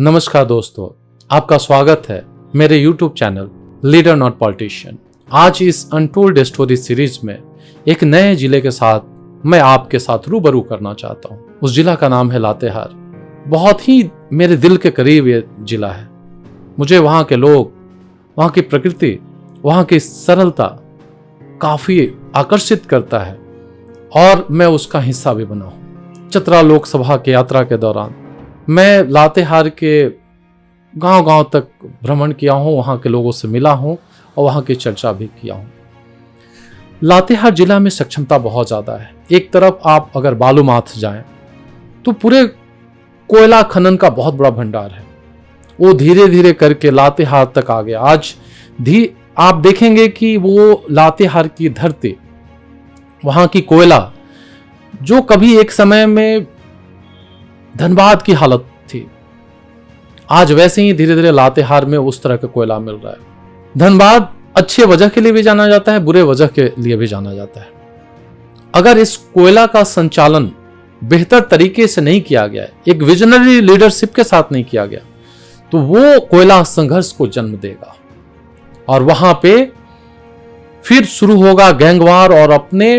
नमस्कार दोस्तों, आपका स्वागत है मेरे YouTube channel leader not politician. आज इस अनटोल्ड स्टोरी सीरीज में एक नए जिले के साथ मैं आपके साथ रूबरू करना चाहता हूँ। उस जिला का नाम है लातेहार। बहुत ही मेरे दिल के करीब ये जिला है। मुझे वहाँ के लोग, वहाँ की प्रकृति, वहाँ की सरलता काफी आकर्षित करता है और मैं उसका हिस्सा भी बना हूँ। चतरा लोकसभा की यात्रा के दौरान मैं लातेहार के गांव-गांव तक भ्रमण किया हूं, वहां के लोगों से मिला हूं और वहां की चर्चा भी किया हूं। लातेहार जिला में सक्षमता बहुत ज्यादा है। एक तरफ आप अगर बालूमाथ जाएं तो पूरे कोयला खनन का बहुत बड़ा भंडार है। वो धीरे धीरे करके लातेहार तक आ गया। आज आप देखेंगे कि वो लातेहार की धरती, वहां की कोयला जो कभी एक समय में धनबाद की हालत थी, आज वैसे ही धीरे धीरे लातेहार में उस तरह का कोयला मिल रहा है। धनबाद अच्छे वजह के लिए भी जाना जाता है, बुरे वजह के लिए भी जाना जाता है। अगर इस कोयला का संचालन बेहतर तरीके से नहीं किया गया है, एक विजनरी लीडरशिप के साथ नहीं किया गया, तो वो कोयला संघर्ष को जन्म देगा और वहां पे फिर शुरू होगा गैंगवार और अपने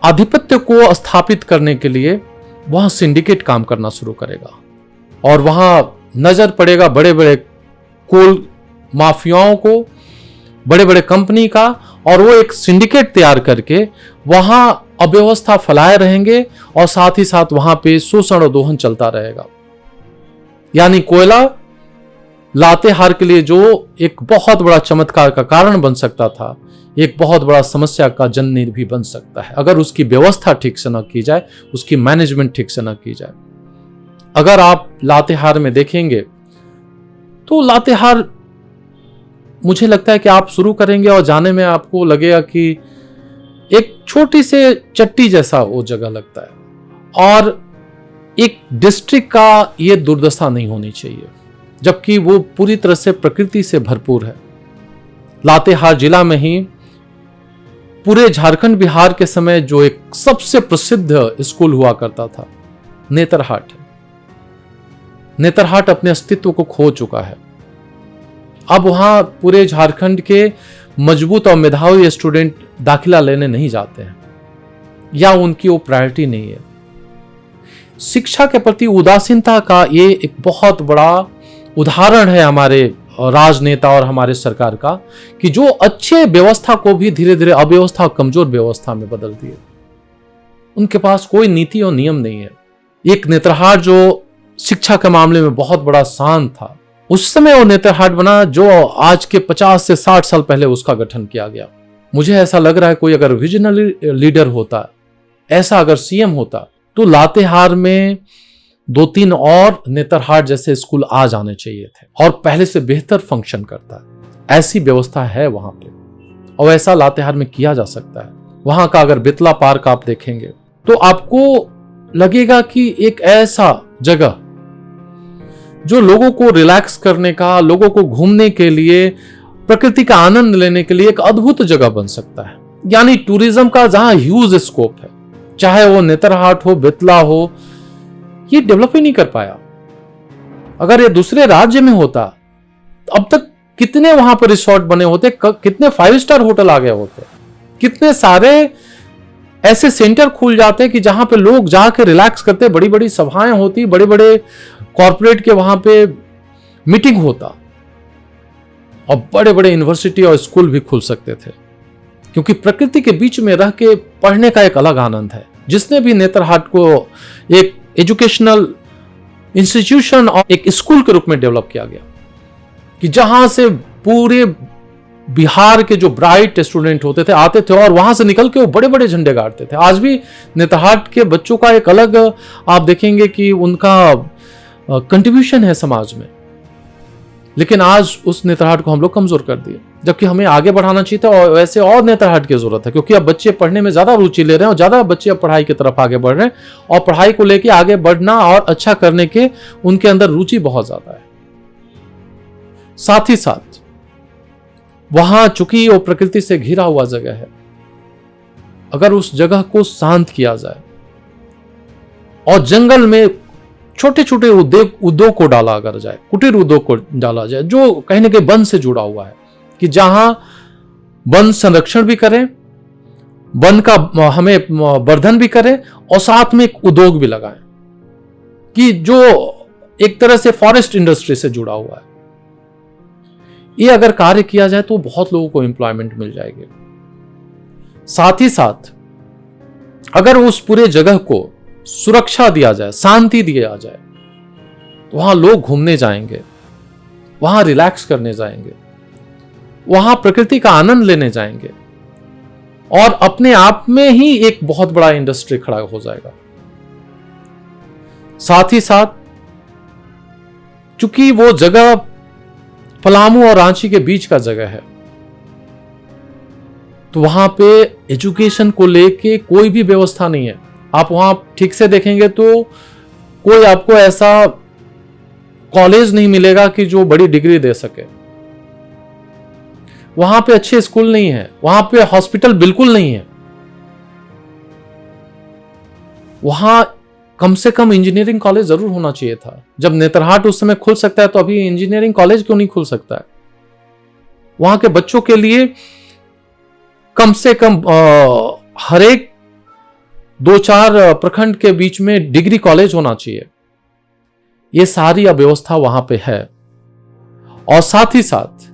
आधिपत्य को स्थापित करने के लिए वहां सिंडिकेट काम करना शुरू करेगा और वहां नजर पड़ेगा बड़े बड़े कोल माफियाओं को, बड़े बड़े कंपनी का, और वो एक सिंडिकेट तैयार करके वहां अव्यवस्था फैलाए रहेंगे और साथ ही साथ वहां पे शोषण और दोहन चलता रहेगा। यानी कोयला लातेहार के लिए जो एक बहुत बड़ा चमत्कार का कारण बन सकता था, एक बहुत बड़ा समस्या का जननी भी बन सकता है अगर उसकी व्यवस्था ठीक से न की जाए, उसकी मैनेजमेंट ठीक से न की जाए। अगर आप लातेहार में देखेंगे तो लातेहार, मुझे लगता है कि आप शुरू करेंगे और जाने में आपको लगेगा कि एक छोटी से चट्टी जैसा वो जगह लगता है और एक डिस्ट्रिक्ट का ये दुर्दशा नहीं होनी चाहिए, जबकि वो पूरी तरह से प्रकृति से भरपूर है। लातेहार जिला में ही पूरे झारखंड बिहार के समय जो एक सबसे प्रसिद्ध स्कूल हुआ करता था, नेतरहाट है। नेतरहाट अपने अस्तित्व को खो चुका है। अब वहां पूरे झारखंड के मजबूत और मेधावी स्टूडेंट दाखिला लेने नहीं जाते हैं या उनकी वो प्रायोरिटी नहीं है। शिक्षा के प्रति उदासीनता का ये एक बहुत बड़ा उदाहरण है हमारे राजनेता और हमारे सरकार का, कि जो अच्छे व्यवस्था को भी धीरे धीरे अव्यवस्था और कमजोर व्यवस्था में बदल दिए। उनके पास कोई नीति और नियम नहीं है। एक नेतरहाट जो शिक्षा के मामले में बहुत बड़ा शान था, उस समय वो नेतरहाट बना जो आज के 50 से 60 साल पहले उसका गठन किया गया। मुझे ऐसा लग रहा है कोई अगर विजनरी लीडर होता, ऐसा अगर सीएम होता, तो लातेहार में 2-3 और नेतरहाट जैसे स्कूल आ जाने चाहिए थे और पहले से बेहतर फंक्शन करता है। ऐसी व्यवस्था है वहां पे और ऐसा लातेहार में किया जा सकता है। वहां का अगर बितला पार्क आप देखेंगे तो आपको लगेगा कि एक ऐसा जगह जो लोगों को रिलैक्स करने का, लोगों को घूमने के लिए, प्रकृति का आनंद लेने के लिए एक अद्भुत जगह बन सकता है। यानी टूरिज्म का जहां ह्यूज स्कोप है, चाहे वो नेतरहाट हो, बितला हो, ये डेवलप ही नहीं कर पाया। अगर ये दूसरे राज्य में होता, अब तक कितने वहां पर रिसोर्ट बने होते, कितने 5 स्टार होटल आ गए होते, कितने सारे ऐसे सेंटर खुल जाते कि जहां पे लोग जाके रिलैक्स करते, बड़ी बड़ी सभाएं होती, बड़े बड़े कॉर्पोरेट के वहां पे मीटिंग होता और बड़े बड़े यूनिवर्सिटी और स्कूल भी खुल सकते थे। क्योंकि प्रकृति के बीच में रह के पढ़ने का एक अलग आनंद है। जिसने भी नेतरहाट को एक एजुकेशनल इंस्टीट्यूशन और एक स्कूल के रूप में डेवलप किया गया, कि जहां से पूरे बिहार के जो ब्राइट स्टूडेंट होते थे आते थे और वहां से निकल के वो बड़े बड़े झंडे गाड़ते थे। आज भी नेतरहाट के बच्चों का एक अलग आप देखेंगे कि उनका कंट्रीब्यूशन है समाज में, लेकिन आज उस नेतरहाट को हम लोग कमजोर कर दिए, जबकि हमें आगे बढ़ाना चाहिए था। और वैसे और नेतरहाट की जरूरत है, क्योंकि अब बच्चे पढ़ने में ज्यादा रुचि ले रहे हैं और ज्यादा बच्चे अब पढ़ाई की तरफ आगे बढ़ रहे हैं और पढ़ाई को लेके आगे बढ़ना और अच्छा करने के उनके अंदर रुचि बहुत ज्यादा है। साथ ही साथ वहां चूंकि वो प्रकृति से घिरा हुआ जगह है, अगर उस जगह को शांत किया जाए और जंगल में छोटे छोटे उद्योग को डाला अगर जाए, कुटीर उद्योग को डाला जाए, जो कहीं ना कहीं वन से जुड़ा हुआ है, कि जहां वन संरक्षण भी करें, वन का हमें वर्धन भी करें और साथ में एक उद्योग भी लगाएं, कि जो एक तरह से फॉरेस्ट इंडस्ट्री से जुड़ा हुआ है। ये अगर कार्य किया जाए तो बहुत लोगों को एम्प्लॉयमेंट मिल जाएगी। साथ ही साथ अगर उस पूरे जगह को सुरक्षा दिया जाए, शांति दिया जाए, तो वहां लोग घूमने जाएंगे, वहां रिलैक्स करने जाएंगे, वहां प्रकृति का आनंद लेने जाएंगे और अपने आप में ही एक बहुत बड़ा इंडस्ट्री खड़ा हो जाएगा। साथ ही साथ चूंकि वो जगह पलामू और रांची के बीच का जगह है, तो वहां पे एजुकेशन को लेके कोई भी व्यवस्था नहीं है। आप वहां ठीक से देखेंगे तो कोई आपको ऐसा कॉलेज नहीं मिलेगा कि जो बड़ी डिग्री दे सके। वहां पे अच्छे स्कूल नहीं है, वहां पे हॉस्पिटल बिल्कुल नहीं है। वहां कम से कम इंजीनियरिंग कॉलेज जरूर होना चाहिए था। जब नेतरहाट उस समय खुल सकता है तो अभी इंजीनियरिंग कॉलेज क्यों नहीं खुल सकता है? वहां के बच्चों के लिए कम से कम हर एक 2-4 प्रखंड के बीच में डिग्री कॉलेज होना चाहिए। ये सारी अव्यवस्था वहां पे है। और साथ ही साथ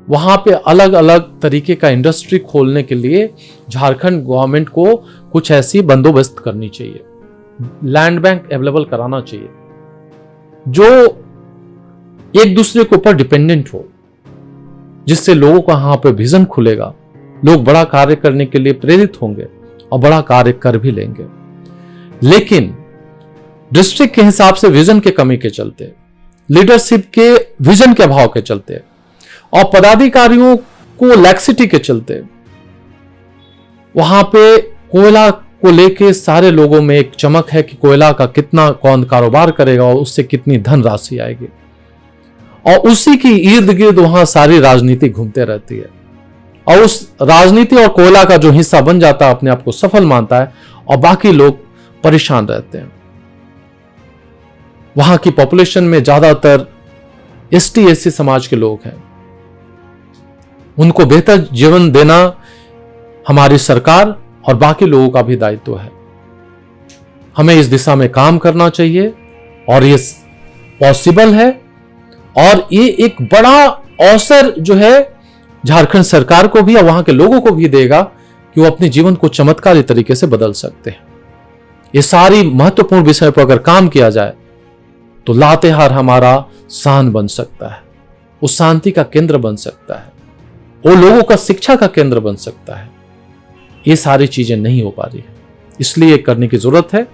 वहां पे अलग अलग तरीके का इंडस्ट्री खोलने के लिए झारखंड गवर्नमेंट को कुछ ऐसी बंदोबस्त करनी चाहिए, लैंड बैंक अवेलेबल कराना चाहिए जो एक दूसरे के ऊपर डिपेंडेंट हो, जिससे लोगों का यहां पे विजन खुलेगा, लोग बड़ा कार्य करने के लिए प्रेरित होंगे और बड़ा कार्य कर भी लेंगे। लेकिन डिस्ट्रिक्ट के हिसाब से विजन के कमी के चलते, लीडरशिप के विजन के अभाव के चलते और पदाधिकारियों को लैक्सिटी के चलते वहां पे कोयला को लेके सारे लोगों में एक चमक है कि कोयला का कितना कौन कारोबार करेगा और उससे कितनी धन राशि आएगी, और उसी की इर्द गिर्द वहां सारी राजनीति घूमते रहती है। और उस राजनीति और कोयला का जो हिस्सा बन जाता है अपने आप को सफल मानता है और बाकी लोग परेशान रहते हैं। वहां की पॉपुलेशन में ज्यादातर ST/SC समाज के लोग हैं। उनको बेहतर जीवन देना हमारी सरकार और बाकी लोगों का भी दायित्व है। हमें इस दिशा में काम करना चाहिए और ये पॉसिबल है, और ये एक बड़ा अवसर जो है झारखंड सरकार को भी और वहां के लोगों को भी देगा कि वो अपने जीवन को चमत्कारी तरीके से बदल सकते हैं। ये सारी महत्वपूर्ण विषय पर अगर काम किया जाए तो लातेहार हमारा शान बन सकता है, वो शांति का केंद्र बन सकता है, वो लोगों का शिक्षा का केंद्र बन सकता है। ये सारी चीजें नहीं हो पा रही है, इसलिए करने की जरूरत है।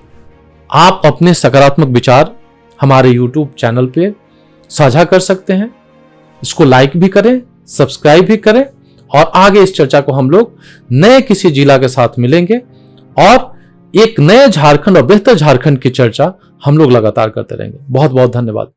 आप अपने सकारात्मक विचार हमारे YouTube चैनल पे साझा कर सकते हैं, इसको लाइक भी करें, सब्सक्राइब भी करें, और आगे इस चर्चा को हम लोग नए किसी जिला के साथ मिलेंगे और एक नए झारखंड और बेहतर झारखंड की चर्चा हम लोग लगातार करते रहेंगे। बहुत बहुत धन्यवाद।